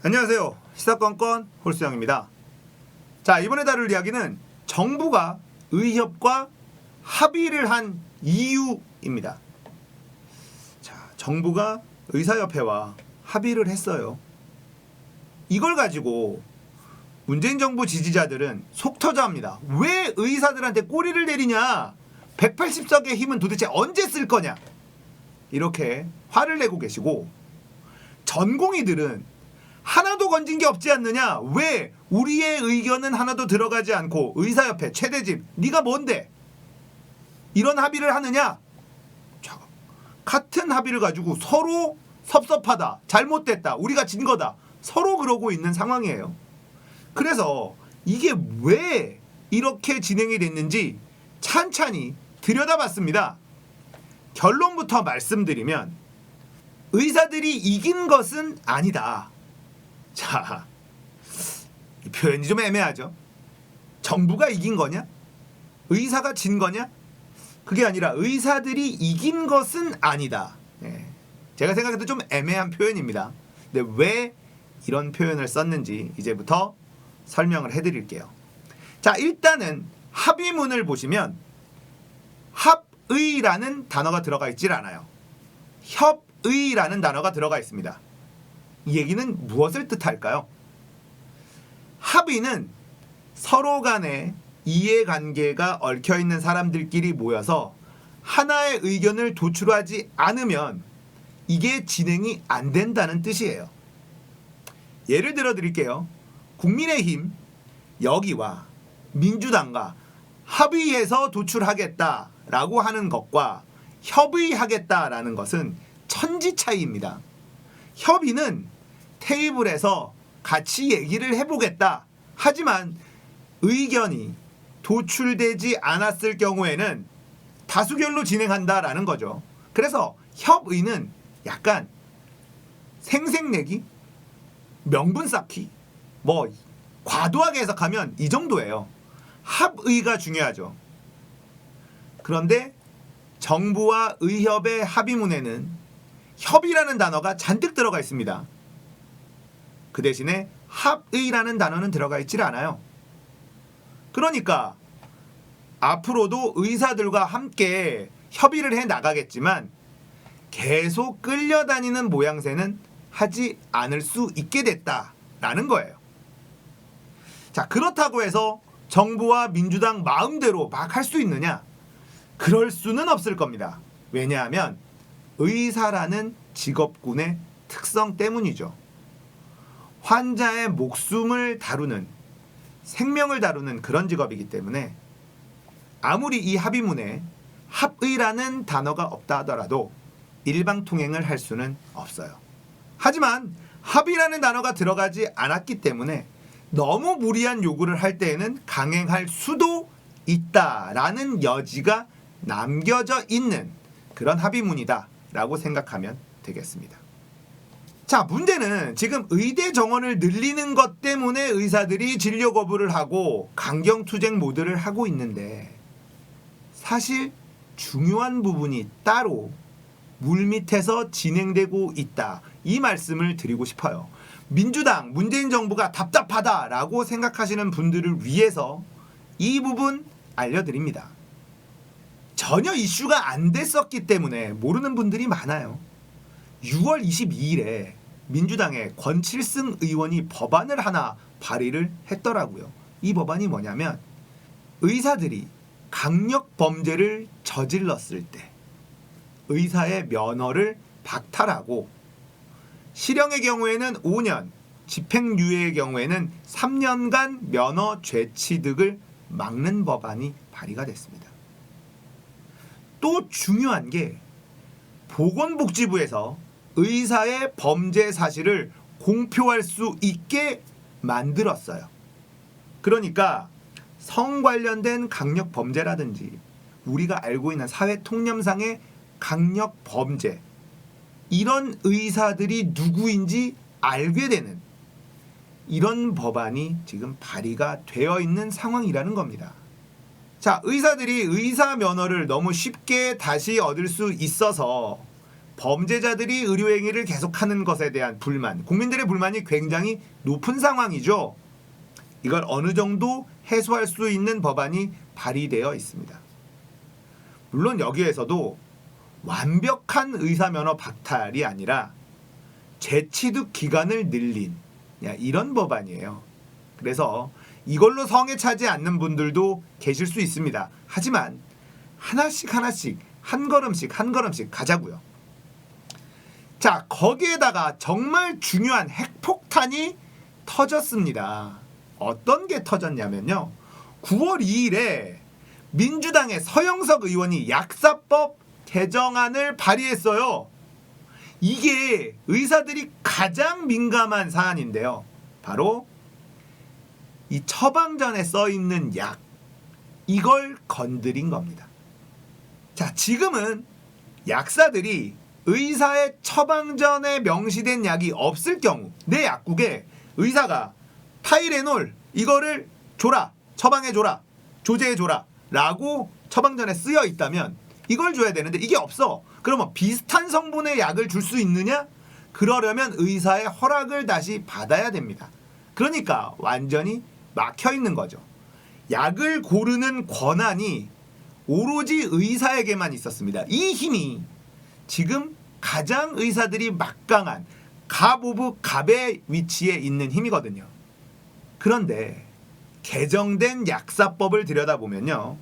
안녕하세요. 시사건건 홀수영입니다. 자, 이번에 다룰 이야기는 정부가 의협과 합의를 한 이유입니다. 자, 정부가 의사협회와 합의를 했어요. 이걸 가지고 문재인 정부 지지자들은 속 터져합니다. 왜 의사들한테 꼬리를 내리냐? 180석의 힘은 도대체 언제 쓸 거냐? 이렇게 화를 내고 계시고, 전공의들은 하나도 건진 게 없지 않느냐? 왜 우리의 의견은 하나도 들어가지 않고 의사협회 최대집 네가 뭔데? 이런 합의를 하느냐? 자, 같은 합의를 가지고 서로 섭섭하다, 잘못됐다, 우리가 진 거다, 서로 그러고 있는 상황이에요. 그래서 이게 왜 이렇게 진행이 됐는지 찬찬히 들여다봤습니다. 결론부터 말씀드리면 의사들이 이긴 것은 아니다. 자, 이 표현이 좀 애매하죠. 정부가 이긴 거냐? 의사가 진 거냐? 그게 아니라 의사들이 이긴 것은 아니다. 제가 생각해도 좀 애매한 표현입니다. 근데 왜 이런 표현을 썼는지 이제부터 설명을 해드릴게요. 자, 일단은 합의문을 보시면 합의라는 단어가 들어가 있질 않아요. 협의라는 단어가 들어가 있습니다. 이 얘기는 무엇을 뜻할까요? 합의는 서로 간에 이해관계가 얽혀있는 사람들끼리 모여서 하나의 의견을 도출하지 않으면 이게 진행이 안 된다는 뜻이에요. 예를 들어 드릴게요. 국민의힘 여기와 민주당과 합의해서 도출하겠다라고 하는 것과 협의하겠다라는 것은 천지 차이입니다. 협의는 테이블에서 같이 얘기를 해보겠다. 하지만 의견이 도출되지 않았을 경우에는 다수결로 진행한다라는 거죠. 그래서 협의는 약간 생색내기, 명분 쌓기, 뭐 과도하게 해석하면 이 정도예요. 합의가 중요하죠. 그런데 정부와 의협의 합의문에는 협의라는 단어가 잔뜩 들어가 있습니다. 그 대신에 합의라는 단어는 들어가 있질 않아요. 그러니까 앞으로도 의사들과 함께 협의를 해 나가겠지만 계속 끌려다니는 모양새는 하지 않을 수 있게 됐다라는 거예요. 자, 그렇다고 해서 정부와 민주당 마음대로 막 할 수 있느냐? 그럴 수는 없을 겁니다. 왜냐하면 의사라는 직업군의 특성 때문이죠. 환자의 목숨을 다루는, 생명을 다루는 그런 직업이기 때문에 아무리 이 합의문에 합의라는 단어가 없다 하더라도 일방통행을 할 수는 없어요. 하지만 합의라는 단어가 들어가지 않았기 때문에 너무 무리한 요구를 할 때에는 강행할 수도 있다라는 여지가 남겨져 있는 그런 합의문이다 라고 생각하면 되겠습니다. 자, 문제는 지금 의대 정원을 늘리는 것 때문에 의사들이 진료 거부를 하고 강경투쟁 모드를 하고 있는데, 사실 중요한 부분이 따로 물밑에서 진행되고 있다, 이 말씀을 드리고 싶어요. 민주당, 문재인 정부가 답답하다라고 생각하시는 분들을 위해서 이 부분 알려드립니다. 전혀 이슈가 안 됐었기 때문에 모르는 분들이 많아요. 6월 22일에 민주당의 권칠승 의원이 법안을 하나 발의를 했더라고요. 이 법안이 뭐냐면 의사들이 강력범죄를 저질렀을 때 의사의 면허를 박탈하고 실형의 경우에는 5년, 집행유예의 경우에는 3년간 면허 죄취득을 막는 법안이 발의가 됐습니다. 또 중요한 게 보건복지부에서 의사의 범죄 사실을 공표할 수 있게 만들었어요. 그러니까 성 관련된 강력범죄라든지 우리가 알고 있는 사회통념상의 강력범죄, 이런 의사들이 누구인지 알게 되는 이런 법안이 지금 발의가 되어 있는 상황이라는 겁니다. 자, 의사들이 의사 면허를 너무 쉽게 다시 얻을 수 있어서 범죄자들이 의료행위를 계속하는 것에 대한 불만, 국민들의 불만이 굉장히 높은 상황이죠. 이걸 어느 정도 해소할 수 있는 법안이 발의되어 있습니다. 물론 여기에서도 완벽한 의사면허 박탈이 아니라 재취득 기간을 늘린 이런 법안이에요. 그래서 이걸로 성에 차지 않는 분들도 계실 수 있습니다. 하지만 하나씩 한 걸음씩 가자고요. 자, 거기에다가 정말 중요한 핵폭탄이 터졌습니다. 어떤 게 터졌냐면요. 9월 2일에 민주당의 서영석 의원이 약사법 개정안을 발의했어요. 이게 의사들이 가장 민감한 사안인데요. 바로 이 처방전에 써 있는 약, 이걸 건드린 겁니다. 자, 지금은 약사들이 의사의 처방전에 명시된 약이 없을 경우 내 약국에 의사가 타이레놀 이거를 줘라, 처방해줘라, 조제해줘라 라고 처방전에 쓰여 있다면 이걸 줘야 되는데 이게 없어. 그러면 비슷한 성분의 약을 줄 수 있느냐? 그러려면 의사의 허락을 다시 받아야 됩니다. 그러니까 완전히 막혀 있는 거죠. 약을 고르는 권한이 오로지 의사에게만 있었습니다. 이 힘이 지금 가장 의사들이 막강한 갑 오브 갑의 위치에 있는 힘이거든요. 그런데 개정된 약사법을 들여다보면요.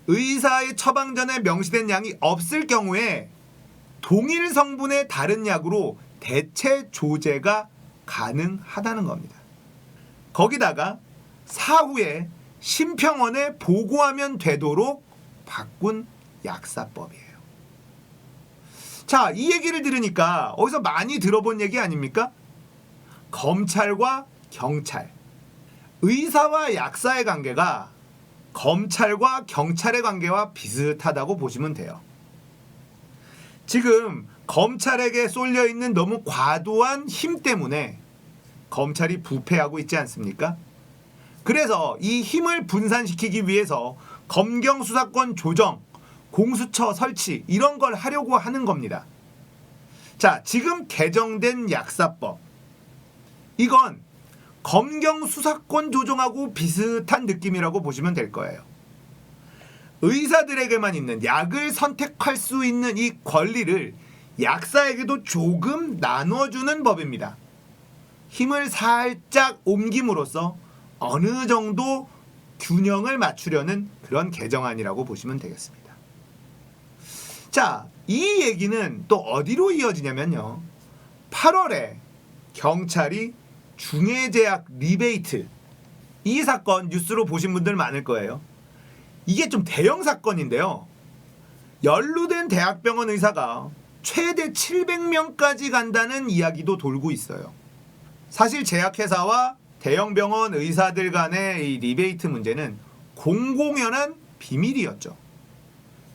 의사의 처방전에 명시된 약이 없을 경우에 동일 성분의 다른 약으로 대체 조제가 가능하다는 겁니다. 거기다가 사후에 심평원에 보고하면 되도록 바꾼 약사법이에요. 자, 이 얘기를 들으니까 어디서 많이 들어본 얘기 아닙니까? 검찰과 경찰, 의사와 약사의 관계가 검찰과 경찰의 관계와 비슷하다고 보시면 돼요. 지금 검찰에게 쏠려 있는 너무 과도한 힘 때문에 검찰이 부패하고 있지 않습니까? 그래서 이 힘을 분산시키기 위해서 검경 수사권 조정, 공수처 설치 이런 걸 하려고 하는 겁니다. 자, 지금 개정된 약사법, 이건 검경 수사권 조정하고 비슷한 느낌이라고 보시면 될 거예요. 의사들에게만 있는 약을 선택할 수 있는 이 권리를 약사에게도 조금 나눠주는 법입니다. 힘을 살짝 옮김으로써 어느 정도 균형을 맞추려는 그런 개정안이라고 보시면 되겠습니다. 자, 이 얘기는 또 어디로 이어지냐면요. 8월에 경찰이 중해제약 리베이트, 이 사건 뉴스로 보신 분들 많을 거예요. 이게 좀 대형 사건인데요. 연루된 대학병원 의사가 최대 700명까지 간다는 이야기도 돌고 있어요. 사실 제약회사와 대형병원 의사들 간의 이 리베이트 문제는 공공연한 비밀이었죠.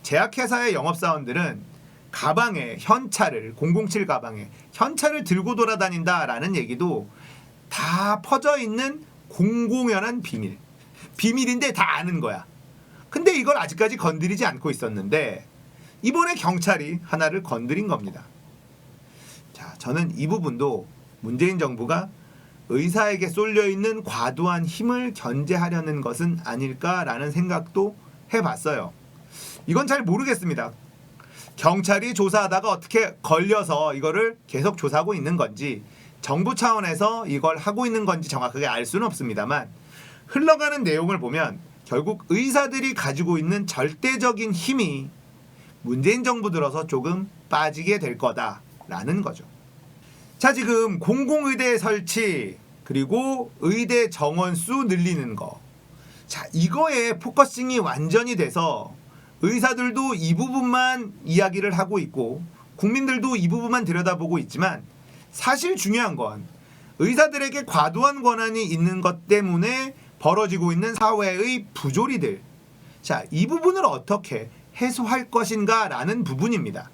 제약회사의 영업사원들은 가방에 현찰을, 007 가방에 현찰을 들고 돌아다닌다라는 얘기도 다 퍼져 있는 공공연한 비밀. 비밀인데 다 아는 거야. 근데 이걸 아직까지 건드리지 않고 있었는데 이번에 경찰이 하나를 건드린 겁니다. 자, 저는 이 부분도 문재인 정부가 의사에게 쏠려 있는 과도한 힘을 견제하려는 것은 아닐까라는 생각도 해봤어요. 이건 잘 모르겠습니다. 경찰이 조사하다가 어떻게 걸려서 이거를 계속 조사하고 있는 건지, 정부 차원에서 이걸 하고 있는 건지 정확하게 알 수는 없습니다만, 흘러가는 내용을 보면 결국 의사들이 가지고 있는 절대적인 힘이 문재인 정부 들어서 조금 빠지게 될 거다라는 거죠. 자, 지금 공공의대 설치 그리고 의대 정원 수 늘리는 거, 자, 이거에 포커싱이 완전히 돼서 의사들도 이 부분만 이야기를 하고 있고 국민들도 이 부분만 들여다보고 있지만, 사실 중요한 건 의사들에게 과도한 권한이 있는 것 때문에 벌어지고 있는 사회의 부조리들, 자, 이 부분을 어떻게 해소할 것인가 라는 부분입니다.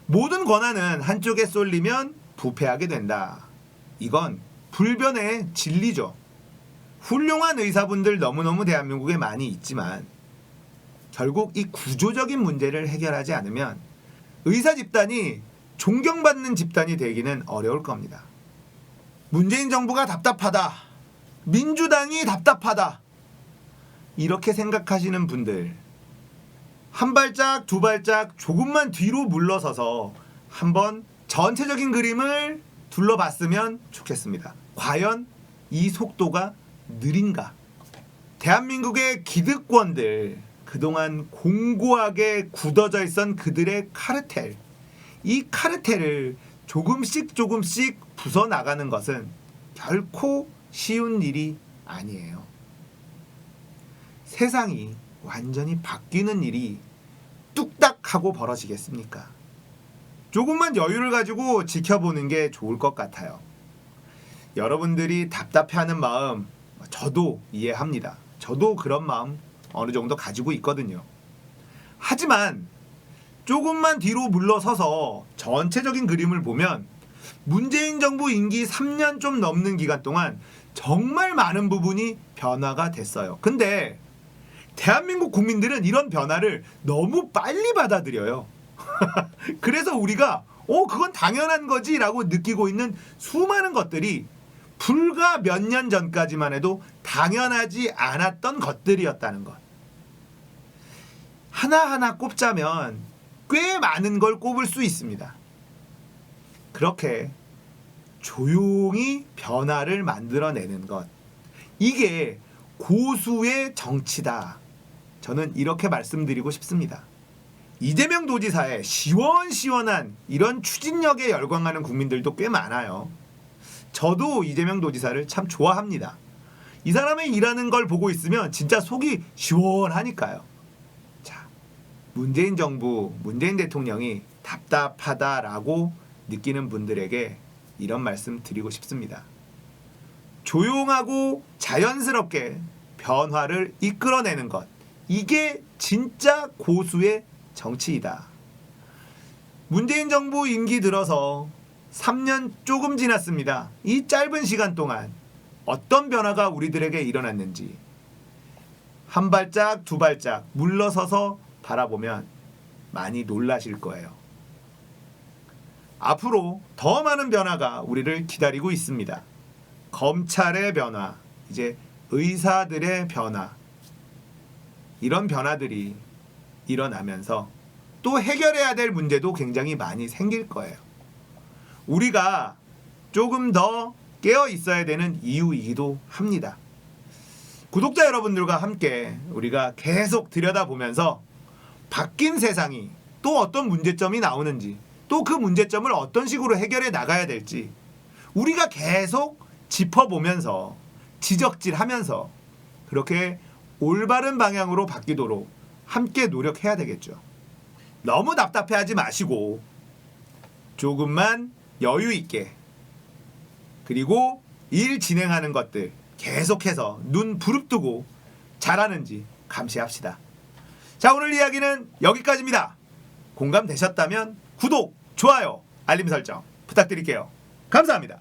모든 권한은 한쪽에 쏠리면 부패하게 된다. 이건 불변의 진리죠. 훌륭한 의사분들 너무너무 대한민국에 많이 있지만 결국 이 구조적인 문제를 해결하지 않으면 의사 집단이 존경받는 집단이 되기는 어려울 겁니다. 문재인 정부가 답답하다. 민주당이 답답하다. 이렇게 생각하시는 분들, 한 발짝 두 발짝 조금만 뒤로 물러서서 한번 전체적인 그림을 둘러봤으면 좋겠습니다. 과연 이 속도가 느린가? 대한민국의 기득권들, 그동안 공고하게 굳어져 있던 그들의 카르텔, 이 카르텔을 조금씩 부숴나가는 것은 결코 쉬운 일이 아니에요. 세상이 완전히 바뀌는 일이 뚝딱하고 벌어지겠습니까? 조금만 여유를 가지고 지켜보는 게 좋을 것 같아요. 여러분들이 답답해하는 마음 저도 이해합니다. 저도 그런 마음 어느 정도 가지고 있거든요. 하지만 조금만 뒤로 물러서서 전체적인 그림을 보면 문재인 정부 임기 3년 좀 넘는 기간 동안 정말 많은 부분이 변화가 됐어요. 근데 대한민국 국민들은 이런 변화를 너무 빨리 받아들여요. 그래서 우리가 그건 당연한 거지 라고 느끼고 있는 수많은 것들이 불과 몇 년 전까지만 해도 당연하지 않았던 것들이었다는 것. 하나하나 꼽자면 꽤 많은 걸 꼽을 수 있습니다. 그렇게 조용히 변화를 만들어내는 것, 이게 고수의 정치다. 저는 이렇게 말씀드리고 싶습니다. 이재명 도지사의 시원시원한 이런 추진력에 열광하는 국민들도 꽤 많아요. 저도 이재명 도지사를 참 좋아합니다. 이 사람의 일하는 걸 보고 있으면 진짜 속이 시원하니까요. 자, 문재인 정부, 문재인 대통령이 답답하다라고 느끼는 분들에게 이런 말씀 드리고 싶습니다. 조용하고 자연스럽게 변화를 이끌어내는 것, 이게 진짜 고수의 정치이다. 문재인 정부 임기 들어서 3년 조금 지났습니다. 이 짧은 시간 동안 어떤 변화가 우리들에게 일어났는지 한 발짝 두 발짝 물러서서 바라보면 많이 놀라실 거예요. 앞으로 더 많은 변화가 우리를 기다리고 있습니다. 검찰의 변화, 이제 의사들의 변화, 이런 변화들이 일어나면서 또 해결해야 될 문제도 굉장히 많이 생길 거예요. 우리가 조금 더 깨어 있어야 되는 이유이기도 합니다. 구독자 여러분들과 함께 우리가 계속 들여다보면서 바뀐 세상이 또 어떤 문제점이 나오는지, 또 그 문제점을 어떤 식으로 해결해 나가야 될지 우리가 계속 짚어보면서 지적질하면서 그렇게 올바른 방향으로 바뀌도록 함께 노력해야 되겠죠. 너무 답답해하지 마시고 조금만 여유 있게, 그리고 일 진행하는 것들 계속해서 눈 부릅뜨고 잘하는지 감시합시다. 자, 오늘 이야기는 여기까지입니다. 공감되셨다면 구독, 좋아요, 알림 설정 부탁드릴게요. 감사합니다.